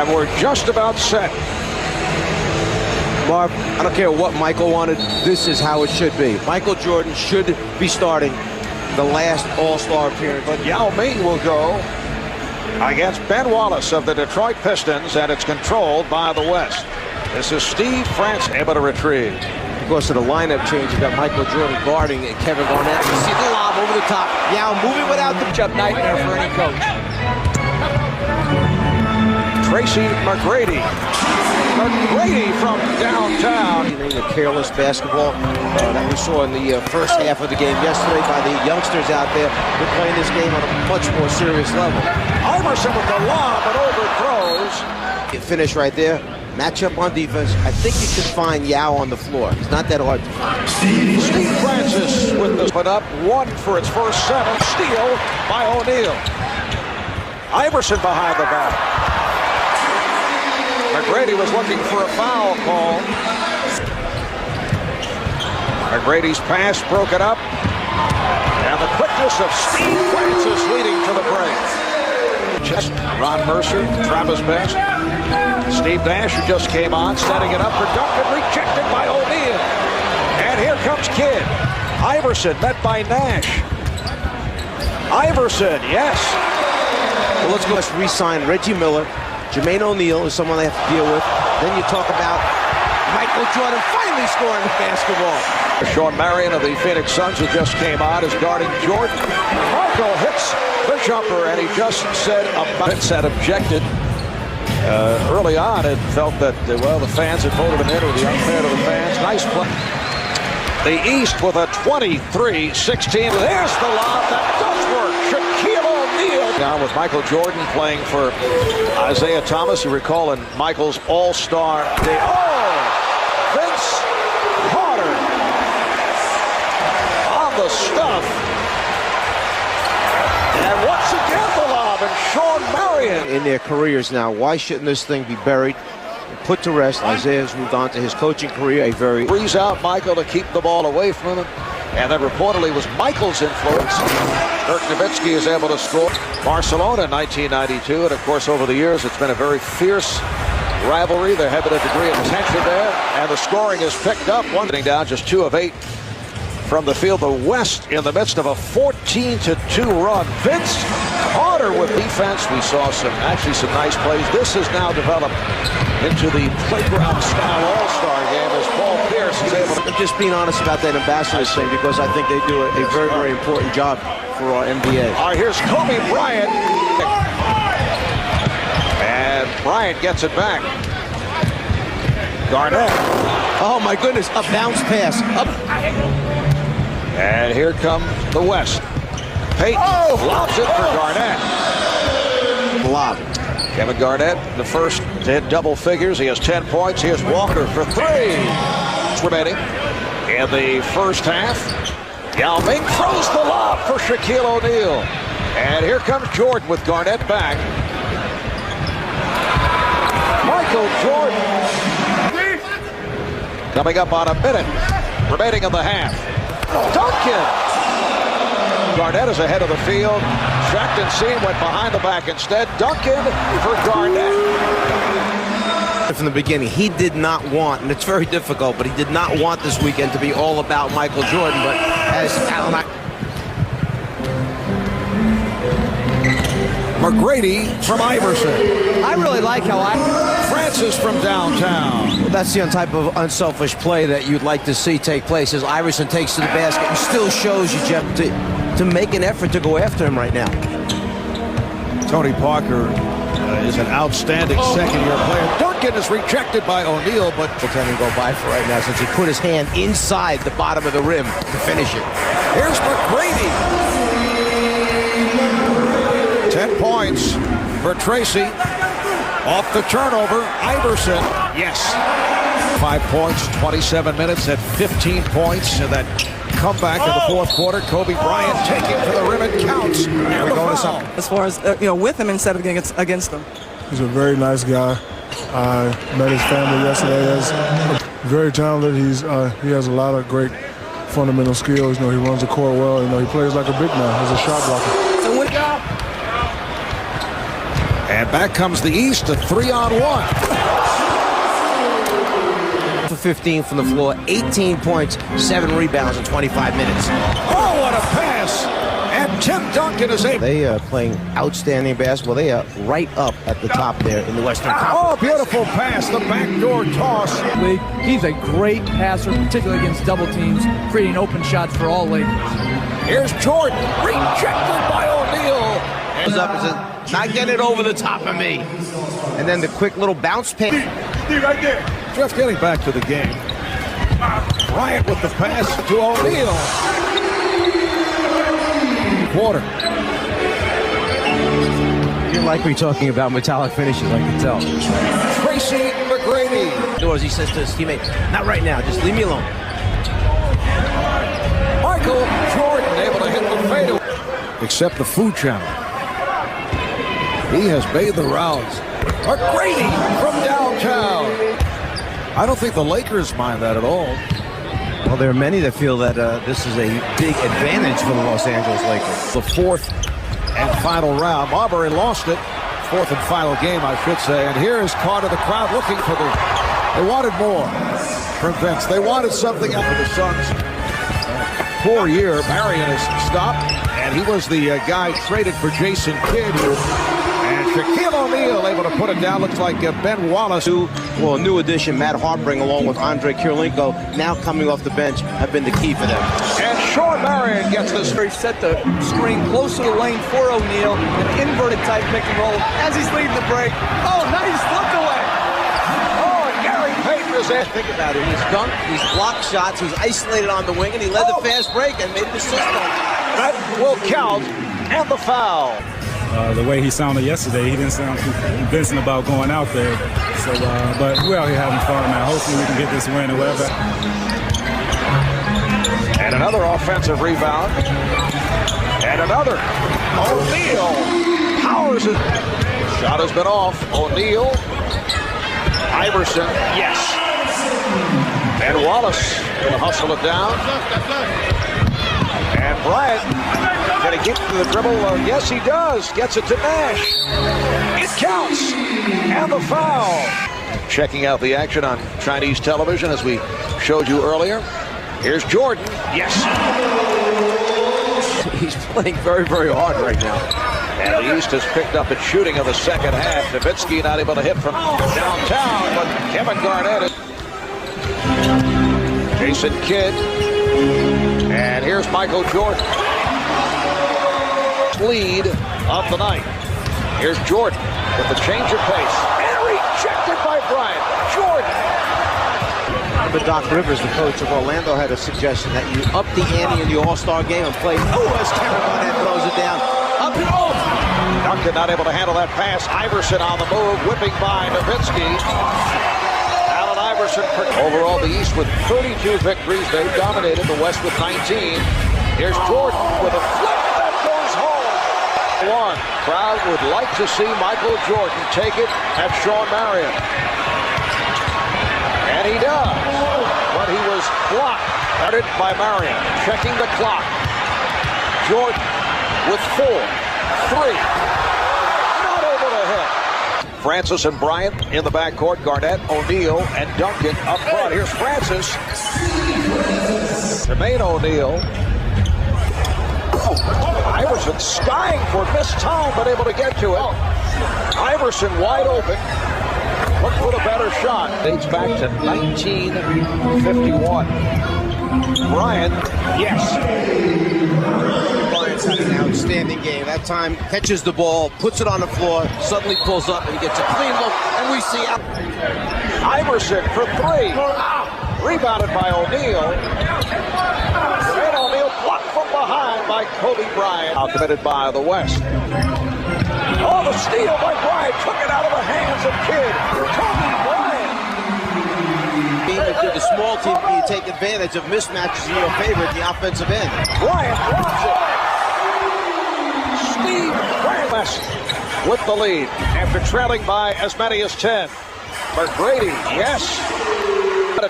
And we're just about set. Marv, I don't care what Michael wanted. This is how it should be. Michael Jordan should be starting the last All-Star appearance. But Yao Ming will go against Ben Wallace of the Detroit Pistons, and it's controlled by the West. This is Steve France able to retrieve. Because of the lineup change, you got Michael Jordan guarding and Kevin Garnett. You see the lob over the top. Yao moving without the jump. Nightmare for any coach. Tracy McGrady. McGrady from downtown. A careless basketball that we saw in the first half of the game yesterday by the youngsters out there. They're playing this game on a much more serious level. Iverson with the lob, but overthrows. Finish right there. Matchup on defense. I think you can find Yao on the floor. It's not that hard to find. Steve Francis with the put up one for its first 7. Steal by O'Neal. Iverson behind the back. McGrady was looking for a foul call. McGrady's pass broken up. And the quickness of Steve Francis leading to the break. Just Ron Mercer, Travis Best. Steve Nash, who just came on, setting it up for Duncan, rejected by O'Neal. And here comes Kidd. Iverson met by Nash. Iverson, yes. Well, let's go. Let's re-sign Reggie Miller. Jermaine O'Neal is someone they have to deal with. Then you talk about Michael Jordan finally scoring the basketball. Sean Marion of the Phoenix Suns, who just came out, is guarding Jordan. Michael hits the jumper, and he just said Vince had objected early on and felt that, well, the fans had voted him in. It would be unfair to the fans. Nice play. The East with a 23-16. There's the lob. That does work. Shaquille O'Neal. Now with Michael Jordan playing for Isaiah Thomas. You recall in Michael's All-Star day. Oh! Vince Carter on the stuff. And once again the lob, and Sean Marion. In their careers now, why shouldn't this thing be buried and put to rest? Isaiah's moved on to his coaching career, a very... Freeze out Michael to keep the ball away from him. And then reportedly was Michael's influence. Dirk Nowitzki is able to score. Barcelona in 1992, and of course over the years it's been a very fierce rivalry. There had been a degree of tension there, and the scoring is picked up. One getting down just 2 of 8 from the field. The West in the midst of a 14-2 run. Vince Carter with defense. We saw some nice plays. This has now developed into the playground style all-star game as Paul Pierce is able to... I'm just being honest about that ambassadors thing because I think they do a very, very important job for our NBA. All right, here's Kobe Bryant. And Bryant gets it back. Garnett. Oh my goodness, a bounce pass. Up. And here comes the West. Payton lobs it for Garnett. Lob. Kevin Garnett, the first to hit double figures. He has 10 points. Here's Walker for 3. Remaining in the first half. Yao Ming throws the lob for Shaquille O'Neal. And here comes Jordan with Garnett back. Michael Jordan. Coming up on a minute remaining in the half. Duncan. Garnett is ahead of the field. Shackton Seen went behind the back instead. Duncan for Garnett. From the beginning, he did not want, and it's very difficult, but he did not want this weekend to be all about Michael Jordan. But as McGrady from Iverson. I really like how Francis from downtown. Well, that's the type of unselfish play that you'd like to see take place as Iverson takes to the basket and still shows you, Jeff, to make an effort to go after him right now. Tony Parker is an outstanding second-year player. Duncan is rejected by O'Neal, but Can he go by for right now since he put his hand inside the bottom of the rim to finish it. Here's McGrady. 10 points for Tracy. Off the turnover, Iverson. Yes. 5 points, 27 minutes at 15 points. And that comeback in the fourth quarter. Kobe Bryant taking to the rim. It counts. And the foul. as far as with him instead of against him. He's a very nice guy. I met his family yesterday. He's very talented. He has a lot of great fundamental skills. He runs the court well. He plays like a big man. He's a shot blocker. So And back comes the East, a 3-on-1. For 15 from the floor, 18 points, 7 rebounds in 25 minutes. Oh, what a pass! And Tim Duncan is able. They are playing outstanding basketball. They are right up at the top there in the Western Conference. Oh, beautiful pass, the backdoor toss. He's a great passer, particularly against double teams, creating open shots for all Lakers. Here's Jordan, rejected by O'Neal. Goes up and says, not getting it over the top of me. And then the quick little bounce pass. Right there. Just getting back to the game. Bryant with the pass to O'Neal. Quarter. You're likely talking about metallic finishes, I can tell. Tracy McGrady. Doors, he says to his teammate, not right now, just leave me alone. Michael Jordan able to hit the fadeaway. Except the food channel. He has made the rounds. McGrady from downtown. I don't think the Lakers mind that at all. Well, there are many that feel that this is a big advantage for the Los Angeles Lakers. The fourth and final round. Marbury lost it. Fourth and final game, I should say. And here is Carter, the crowd looking for the... They wanted more from Vince. They wanted something out of the Suns. Poor year. Marion has stopped. And he was the guy traded for Jason Kidd. And Shaquille O'Neal able to put it down. Looks like Ben Wallace, who... Well, a new addition, Matt Hartring, along with Andre Kirilenko, now coming off the bench, have been the key for them. And Sean Marion gets this. He set the screen close to the lane for O'Neal, an inverted type pick and roll as he's leading the break. Oh, nice look away. Oh, and Gary Payton is in. Think about it. He's dunked, he's blocked shots, he's isolated on the wing, and he led the fast break and made the assist. That will count. And the foul. The way he sounded yesterday, he didn't sound too convincing about going out there. So, but we're out here having fun, man. Hopefully we can get this win or whatever. And another offensive rebound. And another. O'Neal powers it. Shot has been off. O'Neal. Iverson. Yes. And Wallace going to hustle it down. And Bryant. Can he get to the dribble? Yes, he does. Gets it to Nash. It counts. And the foul. Checking out the action on Chinese television as we showed you earlier. Here's Jordan. Yes. He's playing very, very hard right now. And the East has picked up its shooting of the second half. Nowitzki not able to hit from downtown, but Kevin Garnett. Jason Kidd. And here's Michael Jordan. Lead of the night. Here's Jordan with the change of pace. And rejected by Bryant. Jordan. But Doc Rivers, the coach of Orlando, had a suggestion that you up the ante in the All-Star game and play. Oh, as Kevin Garnett throws it down. Up and over. Duncan not able to handle that pass. Iverson on the move, whipping by Nowitzki. Allen Iverson. Overall, the East with 32 victories. They've dominated the West with 19. Here's Jordan with a flip that goes home. One crowd would like to see Michael Jordan take it at Sean Marion. And he does. But he was blocked. Started by Marion. Checking the clock. Jordan with 4, 3. Not able to hit. Francis and Bryant in the backcourt. Garnett, O'Neal, and Duncan up front. Here's Francis. Jermaine O'Neal. Iverson skying for missed time, but able to get to it. Iverson wide open. Look for the better shot. Dates back to 1951. Bryant, yes. Bryant's had an outstanding game. That time catches the ball, puts it on the floor, suddenly pulls up, and he gets a clean look, and we see Iverson for 3. Rebounded by O'Neal. And O'Neal blocked from behind by Kobe Bryant. Now committed by the West. Oh, the steal by Bryant. Took it out of the hands of Kidd. Kobe Bryant. If you're the small team, you take advantage of mismatches in your favor at the offensive end. Bryant drops it. Steve Bryant West with the lead after trailing by as many as 10. McGrady, yes.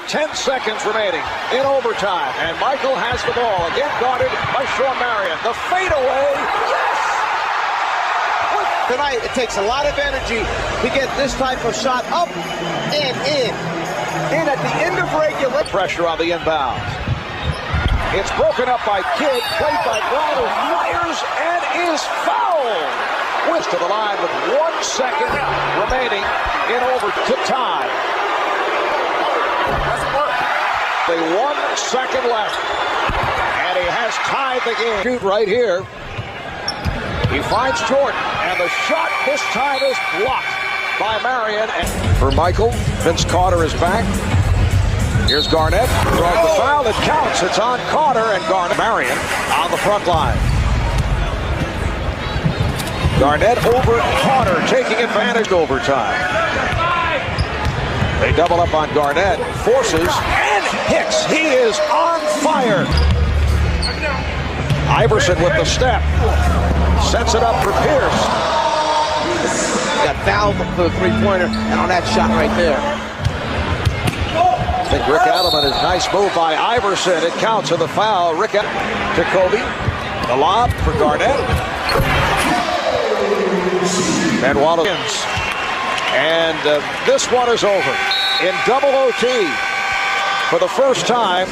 10 seconds remaining in overtime, and Michael has the ball, again guarded by Sean Marion. The fadeaway, yes! With Tonight, it takes a lot of energy to get this type of shot up and in. And at the end of regulation. Pressure on the inbound. It's broken up by Kidd, played by Brown, who fires and is fouled. West to the line with 1 second remaining in over to tie. 1 second left. And he has tied the game. Shoot right here. He finds Jordan, and the shot this time is blocked by Marion. And for Michael, Vince Carter is back. Here's Garnett, draws the foul, it counts. It's on Carter and Garnett. Marion on the front line. Garnett over Carter, taking advantage overtime. They double up on Garnett, forces, and hits. He is on fire. Iverson with the step. Sets it up for Pierce. Got fouled for the three-pointer, and on that shot right there. I think Rick Adelman is nice move by Iverson. It counts in the foul. Rick to Kobe. The lob for Garnett. And Wallace. And this one is over in double OT for the first time.